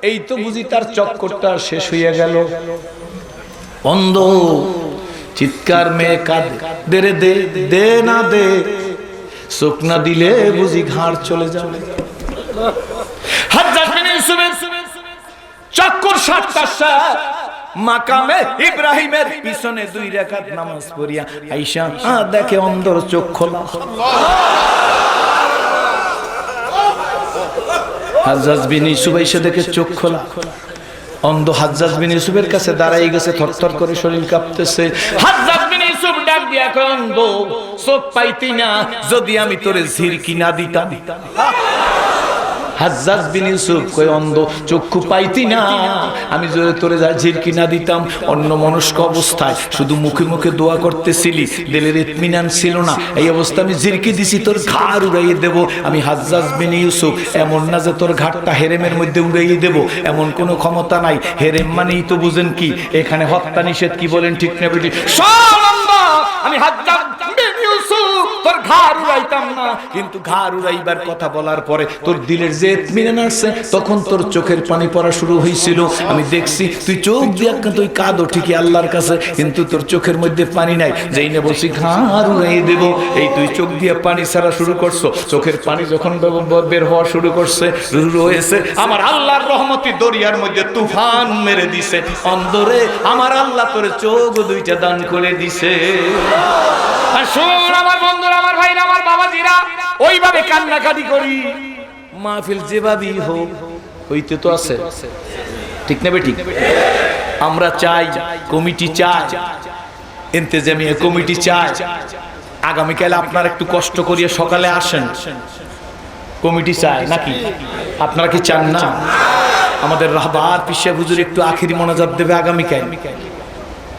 এই তো বুঝি তার চক্করটা শেষ হয়ে গেল। অন্ধ চিৎকার মেয়ে কাঁদে রে, দে দে না দে, চোখ না দিলে বুঝি ঘাড় চলে যাবে। হাজ্জাজ বিন ইউসুফের চক্কর ৭টা মাকামে ইব্রাহিমের পিছনে 2 রাকাত নামাজ পড়িয়া আয়েশা দেখে অন্ধর চোখ খোলা। হাজ্জাজ বিন ইউসুফ এসে দেখে চোখ খোলা। অন্ধ হাজ্জাজ বিন ইউসুফের কাছে দাঁড়াই গেছে, থরথর করে শরীর কাঁপতেছে। হাজ্জাজ বিন ইউসুফ ডাক দিয়া কয়, অন্ধ চোখ পাইতি না, যদি আমি তোরে ঝিরকি না দিতাম। হাজ্জাজ বিন ইউসুফ কয়, অন্ধ চক্ষু পাইতি না, আমি যদি তোরে ঝিরকি না দিতাম। অন্য মনস্ক অবস্থায় শুধু মুখে মুখে দোয়া করতেছিলি, দিলের ইতমিনান ছিল না, এই অবস্থা আমি ঝিরকি দিছি, তোর ঘাড় উড়াইয়ে দেব। আমি হাজ্জাজ বিন ইউসুফ, এমন না যে তোর ঘাড়টা হেরেমের মধ্যে উড়াইয়ে দেব, এমন কোনো ক্ষমতা নাই। হেরেম মানেই তো বুঝেন কি, এখানে হত্যা নিষেধ, কি বলেন ঠিক না বেটি? আমি হাজ্জাজ বিন ইউসুফ তোর ঘাড় উড়াইতাম না, কিন্তু ঘাড় উড়াইবার কথা বলার পরে তোর দিলের যে ইতমিনান আসছে, তখন তোর চোখের পানি পড়া শুরু হয়েছিল। আমি দেখছি তুই চোখ দিয়া তুই কাঁদো ঠিকই আল্লাহর কাছে, কিন্তু তোর চোখের মধ্যে পানি নাই। যেই না বলছি ঘাড় উড়াইয়ে দেব, এই তুই চোখ দিয়া পানি ছাড়া শুরু করছো। চোখের পানি যখন বের হওয়া শুরু করছে, শুরু হয়েছে, আমার আল্লাহর রহমতি দরিয়ার মধ্যে তুফান মেরে দিছে। অন্ধরে আমার আল্লাহ তোর চোখ 2টা দান করে দিছে। আর শোন আমার বন্ধুরা, আমার ভাইরা, আমার বাবাজিরা, ওইভাবে কান্নাকাটি করি। মাহফিল যেভাবেই হোক হইতে তো আছে, ঠিক না বেটি? আমরা চাই, কমিটি চাই, ইন্তেজামিয়া কমিটি চাই, আগামীকাল আপনারা একটু কষ্ট করিয়ে সকালে আসেন। কমিটি চায় নাকি? আপনারা কি চান না? আমাদের রাহবার পিসা হুজুর একটু আখিরি মোনাজাত দেবে আগামীকাল।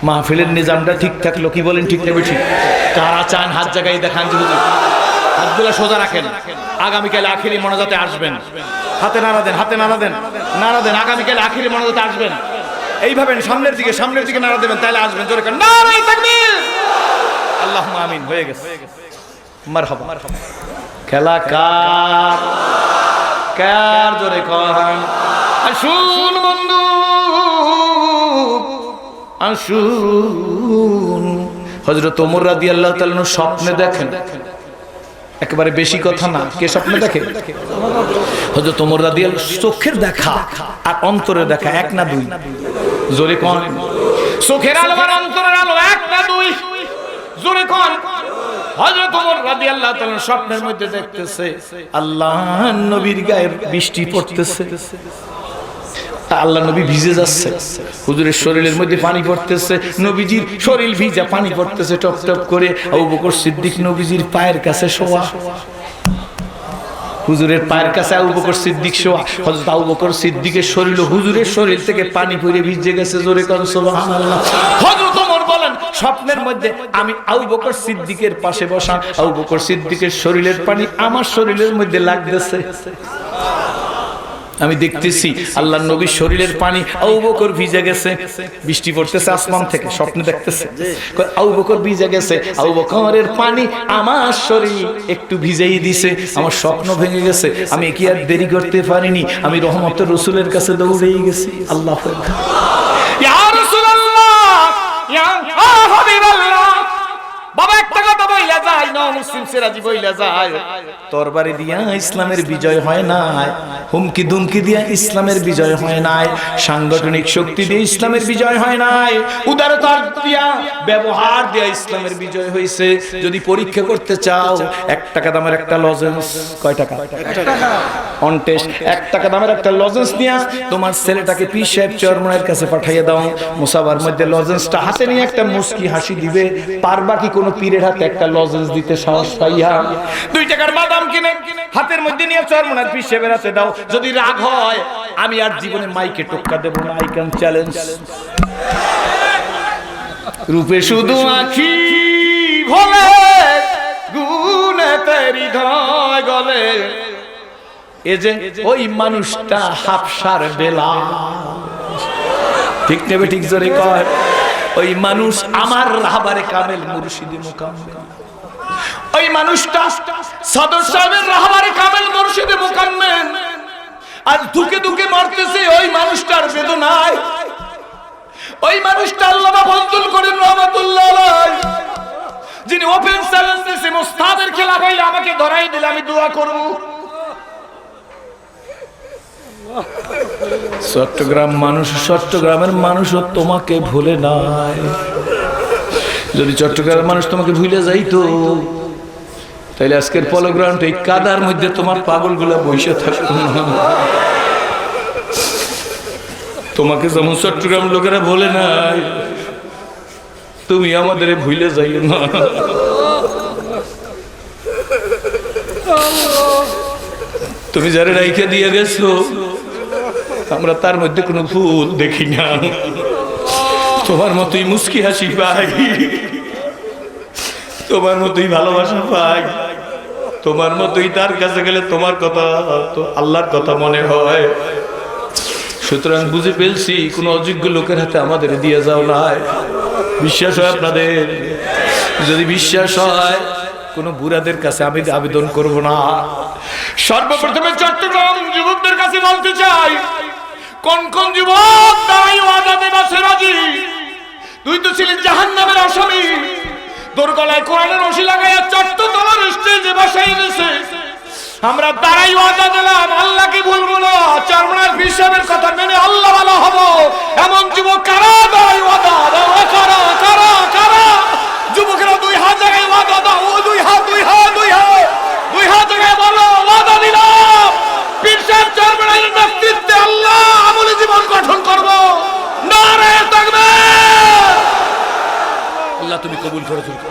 মাহফিলের নিজামটা ঠিক থাকলো, কি বলেন ঠিক না বেটি? কারা চান হাত জায়গায় দেখান, হাতগুলো সোজা রাখেন। আগামীকাল আখিরি মোনাজাতে আসবেন, হাতে নাড়া দেন, হাতে নাড়া দেন, নাড়া দেন। আগামীকাল আখিরি মোনাজাতে আসবেন, এইভাবে সামনের দিকে, সামনের দিকে নাড়া দেবেন, তাহলে আসবেন। জোরে করেন নারে তাকবীর, আল্লাহুম্মা আমিন। হয়ে গেছে, মারহাবা। খেলা কার কার? জোরে করেন আসুন বন্ধু, আসুন। হযরত ওমর রাদিয়াল্লাহু তাআলা স্বপ্নে দেখেন, একেবারে বেশি কথা না। কে স্বপ্নে দেখে? হযরত ওমর রাদিয়াল্লাহু, চোখের দেখা আর অন্তরের দেখা 1 না 2? জোরে কোন? চোখের আলো আর অন্তরের আলো 1 না 2? জোরে কোন? হযরত ওমর রাদিয়াল্লাহু তাআলা স্বপ্নের মধ্যে দেখতেছে আল্লাহর নবীর গায়ে বৃষ্টি পড়তেছে, আল্লাহ নবী ভিজে যাচ্ছে, হুজুরের শরীরের মধ্যে পানি পড়তেছে, নবীজির শরীর ভিজা, পানি পড়তেছে টপ টপ করে। আবু বকর সিদ্দিক নবীজির পায়ের কাছে শোয়া, হুজুরের পায়ের কাছে আবু বকর সিদ্দিক শোয়া। হযরত আবু বকর সিদ্দিকের শরীর হুজুরের শরীর থেকে পানি পড়ে ভিজে গেছে। জোরে কোন সুবহানাল্লাহ। হযরত ওমর বলেন, স্বপ্নের মধ্যে আমি আবু বকর সিদ্দিকের পাশে বসা, আবু বকর সিদ্দিকের শরীরের পানি আমার শরীরের মধ্যে লাগতেছে। আমি দেখতেছি আল্লাহর নবীর শরীরের পানি আবু বকর ভিজে গেছে, বৃষ্টি পড়তেছে আসমান থেকে, স্বপ্নে দেখতেছে আবু বকর ভিজে গেছে, আবু বকরের পানি আমার শরীর একটু ভিজাই দিছে, আমার স্বপ্ন ভেঙে গেছে। আমি কি আর দেরি করতে পারিনি, আমি রহমতের রাসূলের কাছে দৌড়ে গেছি। আল্লাহু আকবার। ইয়া রাসূলুল্লাহ মুসলিম সিরাজি বইলা যায়, তরবারি দিয়া ইসলামের বিজয় হয় নাই, হুমকি দুমকি দিয়া ইসলামের বিজয় হয় নাই, সাংগঠনিক শক্তি দিয়ে ইসলামের বিজয় হয় নাই, উদারতা দিয়া ব্যবহার দিয়া ইসলামের বিজয় হয়েছে। যদি পরীক্ষা করতে চাও, 1 টাকা দামের একটা লজেন্স, কয় টাকা? 1 টাকা অন টেস্ট। 1 টাকা দামের একটা লজেন্স নিয়া তোমার ছেলেটাকে পীর সাহেব চরমনের কাছে পাঠিয়ে দাও, মুসাবার মধ্যে লজেন্সটা হাতে নিয়ে একটা মুস্কি হাসি দিবে। পারবা কি কোনো পীরের হাতে একটা লজেন্স দিতে সাহস পাইয়া? 2 টাকার বাদাম কিনে হাতের মধ্যে নিয়ে চরমনের পীর সাহেবের হাতে দাও। যদি রাগ হয়, আমি আর জীবনে মাইকে টোক্কা দেব না, আই ক্যান চ্যালেঞ্জ। রূপে শুধু আখি ভোলে, গুণে তেরি ধয় গলে, এ যে ওই মানুষটা হাফসার বেলা, ঠিক নেবে ঠিক জোরে কয়, ওই মানুষ আমার রাহবারে কামেল মুর্শিদে মুকাম্মেল, ওই মানুষটা সদর সাহেবের রাহবারে কামেল মুর্শিদে মুকাম্মেল। আজ ধুকে ধুকে মরতেছে ওই মানুষটার বেদনায়। ওই মানুষটা আল্লামা ফজলুল করিম রহমাতুল্লাহ আলাইহি, যিনি ওপেন চ্যালেঞ্জ দিয়েছে, মুস্তাদের খেলা হইলে আমাকে ধরাই দিলে আমি দোয়া করব। চট্টগ্রামের মানুষও তোমাকে ভুলে নাই। যদি চট্টগ্রামের মানুষ তোমাকে ভুলে যাইতো, তাইলে আজকের পলো গ্রাউন্ড এই কাদার মধ্যে তোমার পাগলগুলা বসে থাকতো না। তোমাকে যেমন চট্টগ্রাম লোকেরা বলে নাই, তুমি আমাদের ভুলে যাইও না। তুমি যারা রাইখে দিয়ে গেছো, আমরা তার মধ্যে কোনো ভুল দেখি না। তোমার মতোই মুস্কি হাসি পাই, তোমার মতোই ভালোবাসা পাই, তোমার মতোই তার কাছে গেলে তোমার কথা তো আল্লাহর কথা মনে হয়। সুতরাং বুঝে ফেলছি, কোনো অযোগ্য লোকের হাতে আমাদের দিয়ে যাও নাই। বিশ্বাস হয় আপনাদের? যদি বিশ্বাস হয়, কোনো বুড়াদের কাছে আমি আবেদন করব না। সর্বপ্রথমে চট্টগ্রাম যুবকদের কাছে বলতে চাই, কোন কোন যুবক তাই ওয়াদা দেবাসে রাজি? তুই তো ছিলি জাহান্নামের আসামি, তোর গলায় কোরআনের রশি লাগাইয়া চট্টতলার স্টেজে বসাই দিয়েছে। আমরা তারাই ওয়াদা দিলাম, আল্লাহকে ভুলবো না, চরমনার পীর সাহেবের কথা মেনে আল্লাহ ভালো হব। এমন যুবক কারা তারাই ওয়াদা দাও? কারা কারা কারা? যুবকেরা 2 হাত জায়গায় ওয়াদা দাও, 2 হাত 2 হাত 2 হাত 2 হাত জায়গায় বলো, ওয়াদা দিলাম পীর সাহেব চরমনার নেতৃত্বে আল্লাহ আমলি জীবন গঠন করব। নারে তাকবীর! আল্লাহ তুমি কবুল করে তুমি।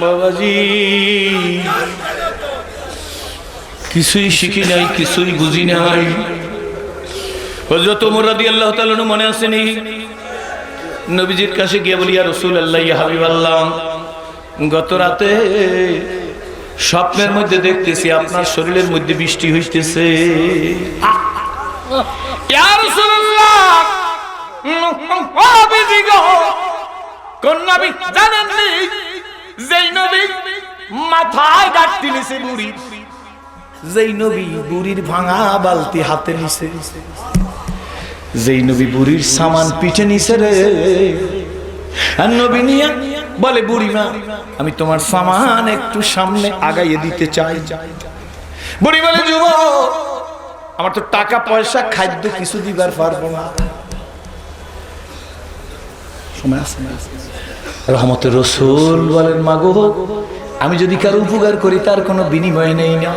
বাবাজি, কিছুই শিখি নাই, কিছুই বুঝি নাই। হযরত ওমর রাদিয়াল্লাহু তাআলা মনে আসেনি? নবীজির কাছে গিয়ে বলি, ইয়া রাসূলুল্লাহ, ইয়া হাবিবাল্লাহ, গত রাতে স্বপ্নের মধ্যে দেখতেছি আপনার শরীরের মধ্যে বৃষ্টি হইতেছে। ইয়া রাসূলুল্লাহ, নবীজি গো, কোন নবী জানেননি? যেই নবী মাথায় গাঁটটি নিছে বুড়ি, যেই নবী বুড়ির ভাঙা বালতি হাতে নিছে, যেই নবী বুড়ির সামান পিঠে নিছে রে। আর নবী নিয়া বলে, বুড়ি মা, আমি তোমার সামান একটু সামনে আগাইয়ে দিতে চাই। বুড়ি বলে, যুবক, আমার তো টাকা পয়সা খাদ্য কিছু দিবার পারবো না। সময় আছে? রহমতের রাসূল বলেন, মাগো, আমি যদি কারো উপকার করি তার কোনো বিনিময় নেই না।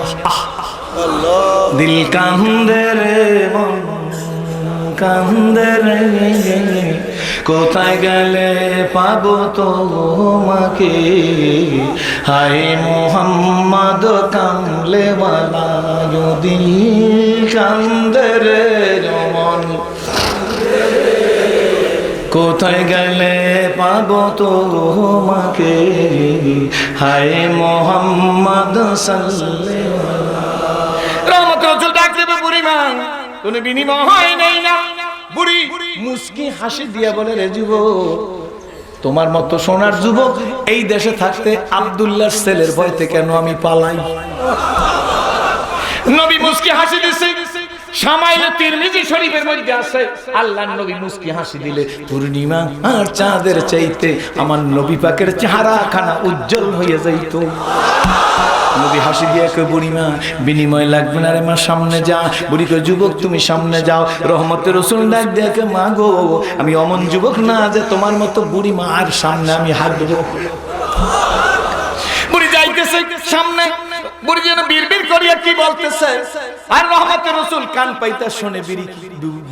দিল কান্দে রে, মন কান্দে রে, কোথায় গেলে পাবো তোমাকে? হায় মোহাম্মদ কামলেওয়ালা, দিল কান্দে রে মন, কোথায় গেলে পাবো তোমাকে? হায় মোহাম্মদ সাল্লাল্লাহু আলাইহি। রহমত রাসূল ডাক দেবে, বুড়ি মা, কোনো বিনিময় নেই না। বুড়ি মুস্কি হাসি দিয়া বলে, রে যুবক, তোমার মতো সোনার যুবক এই দেশে থাকতে আব্দুল্লাহর ছেলের ভয়তে কেন আমি পালাই? নবী মুস্কি হাসি দিছে। শামাইল তিরমিজি শরীফের মধ্যে আছে, আল্লাহর নবী মুস্কি হাসি দিলে পূর্ণিমা আর চাঁদের চাইতে আমার নবী পাকের চেহারাখানা উজ্জ্বল হয়ে যাইত। নবী হাসি দিয়ে কই, বুড়িমা বিনিময় লাগবে না রে মা, সামনে যা। বুড়ি কই, যুবক তুমি সামনে যাও। রহমতের রাসূল ডাক দিয়ে কই, মা গো আমি অমন যুবক না যে তোমার মতো বুড়িমা আর সামনে আমি হাঁটবো। বুড়ি যাইতেছে সামনে, বুড়ি যেন বিড়বিড় করিয়া কি বলতেছে, আর রহমতের রাসূল কান পাইতা শোনে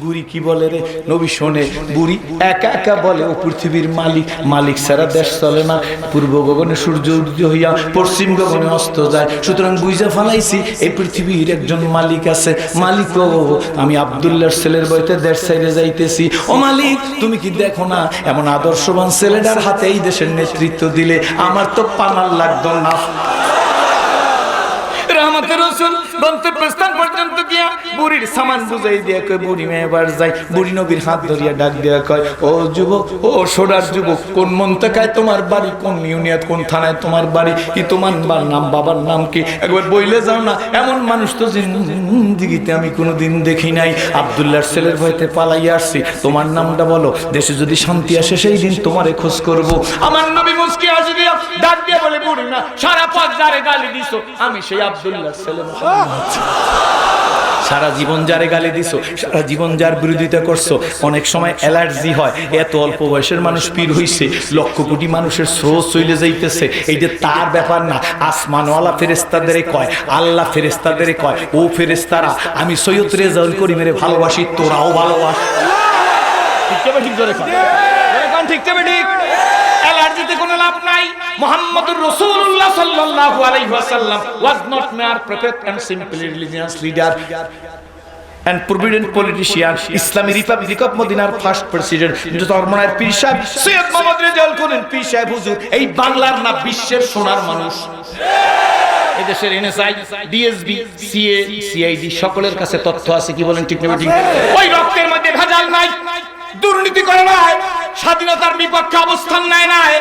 বুড়ি কি বলে রে। নবী শোনে, বুড়ি একা একা বলে, ও পৃথিবীর মালিক, মালিক ছাড়া দেশ চলে না। পূর্ব গগনে সূর্য উদয় হইয়া পশ্চিম গগনে অস্ত যায়, সুতরাং বুঝা ফেলাইছি এই পৃথিবীর একজন মালিক আছে। মালিক ও আমি আব্দুল্লাহর ছেলের বইতে দেশ ছেড়ে যাইতেছি। ও মালিক, তুমি কি দেখো না এমন আদর্শবান ছেলেটার হাতে এই দেশের নেতৃত্ব দিলে আমার তো পানার লাগতো না। রহমতের রাসূল গন্তব্যস্থান পর্যন্ত গিয়া বুড়ির সামান বুঝাই দিয়া কয়, বুড়ি মে এবার যাই। বুড়ি নবীর হাত ধরিয়া ডাক দিয়া কয়, ও যুবক, ও সোনার যুবক, কোন মন্তাকায় তোমার বাড়ি, কোন ইউনিয়ন, কোন থানায় তোমার বাড়ি, কি তোমার নাম, বাবার নাম কি, একবার বইলে যাও না। এমন মানুষ তো জিন্দেগিতে আমি কোনোদিন দেখি নাই। আব্দুল্লাহর ছেলের ভয়তে পালাইয়া আসছি, তোমার নামটা বলো, দেশে যদি শান্তি আসে সেই দিন তোমারে খোঁজ করব। আমার নবী মুস্কি হাসি দিয়া ডাক দিয়া বলে, বুড়ি না সারা পথ যারে গালি দিছো আমি সেই আব্দুল্লাহর ছেলে। সারা জীবন যারে গালি দিছো, সারা জীবন যার বিরোধিতা করছো, অনেক সময় অ্যালার্জি হয়। এত অল্প বয়সের মানুষ পীর হইছে, লক্ষ কোটি মানুষের স্রোত চলে যাইতেছে, এইটা তার ব্যাপার না। আসমানওয়ালা ফেরেশতাদের কয়, আল্লাহ ফেরেশতাদের কয়, ও ফেরেশতারা আমি সৈয়দ রেজাউল করিমের ভালোবাসি, তোরাও ভালোবাস। ঠিক আছে, ঠিক জোরে কয়, ঠিক আছে, ঠিক। অ্যালার্জিতে কোনো লাভ নাই। মুহাম্মদুর রাসূলুল্লাহ সাল্লাল্লাহু আলাইহি ওয়াসাল্লাম was not mere prophet and simply religious leader and provident politician. Islamic Republic of Madinar first president জর্মানের পীর সাহেব সৈয়দ মোহাম্মদ রেজাউল করিম পীর সাহেব হুজুর এই বাংলার না বিশ্বের সোনার মানুষ। এই দেশের এনএসআই, ডিএসবি, সিএ, সিআইডি সকলের কাছে তথ্য আছে, কি বলেন ঠিক না ঠিক? ওই রক্তের মধ্যে ভেজাল নাই, দুর্নীতি করে নাই, স্বাধীনতার বিপক্ষে অবস্থান নেয় নাই,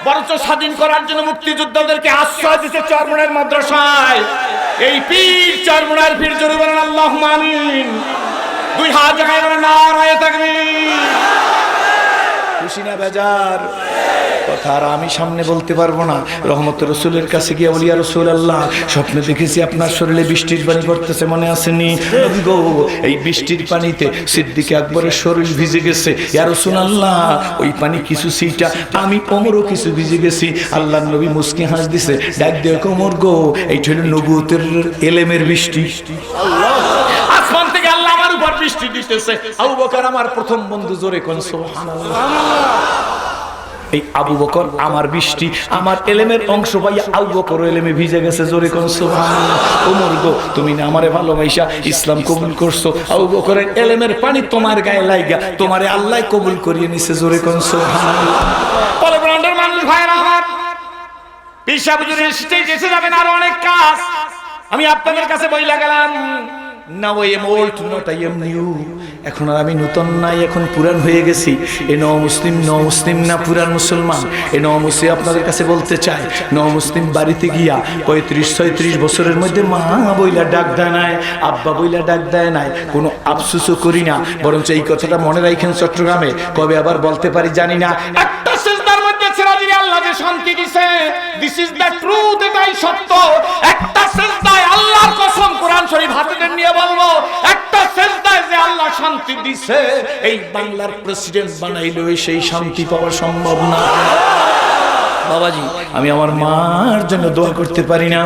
বরঞ্চ স্বাধীন করার জন্য মুক্তিযোদ্ধাদেরকে আশ্রয় দিতে চরমনার মাদ্রাসায়। এই পীর চরমনার পীর জোরে বলেন আল্লাহুম্মা আমিন। দুই হাত জায়গায় বলেন নারায়ে তাকবীর। খুশি না বেজার? কথা আর আমি সামনে বলতে পারবো না। রহমতের রাসূলের কাছে গিয়ে বলি, ইয়া রাসূলুল্লাহ স্বপ্নে দেখেছি আপনার শরীরে বৃষ্টির পানি পড়তেছে, মনে আসেনি? নবী গো এই বৃষ্টির পানিতে সিদ্দিক আকবরের শরীর ভিজে গেছে। ইয়া রাসূলুল্লাহ ওই পানি কিছু ছিটা আমি ওমরও কিছু ভিজে গেছি। আল্লাহর নবী মুস্কি হাসি দিছে, ডাক দিয়ে ওমর গো এইটা হলো নবুয়তের ইলমের বৃষ্টি। আল্লাহ আসমান থেকে আল্লাহ আমার উপর বৃষ্টি দিতেছে। আবু বকর আমার প্রথম বন্ধু, জোরে কোন সুবহানাল্লাহ। এই আবু বকর আমার বৃষ্টি, আমার এলেমের অংশ পাইয়া আবু বকর এলেমে ভিজে গেছে, জোরে কোন সুবহানাল্লাহ। ওমর গো তুমি না আমারে ভালোবাসা ইসলাম কবুল করছো, আবু বকরের এলেমের পানি তোমার গায়ে লাগা তোমারে আল্লাহ কবুল করিয়ে নিছে, জোরে কোন সুবহানাল্লাহ। বলে ব্রান্ডের মানুষ ভাইরা আমার, পিসা হুজুরের স্টেজে এসে যাবেন আর অনেক কাজ। আমি আপনাদের কাছে বইলা গেলাম, Now I am old, not I am new. এখন আর আমি নতুন নাই, এখন পুরান হয়ে গেছি। এ মুসলিম না পুরান মুসলমান। এ মুসলিম আপনাদের কাছে বলতে চাই, মুসলিম বাড়িতে গিয়া 35-36 বছরের মধ্যে মা বইলা ডাক দেয় নাই, আব্বা বইলা ডাক দেয় নাই, কোনো আফসোসও করি না। বরঞ্চ এই কথাটা মনে রাখেন, চট্টগ্রামে কবে আবার বলতে পারি জানি না, একটা সিজদার মধ্যে ছেড়ে দিলে আল্লাহ যে শান্তি দিছে, দিস ইজ দ্য ট্রুথ, এটাই সত্য। একটা সিজদায় আল্লাহর কসম, কোরআন শরীফ হাতে নিয়ে বলবো, একটা সিজদায় যে আল্লাহ শান্তি দিছে, এই বাংলার প্রেসিডেন্ট বানাইলেও সেই শান্তি পাওয়া সম্ভব না। বাবাজি আমি আমার মার জন্য দোয়া করতে পারি না।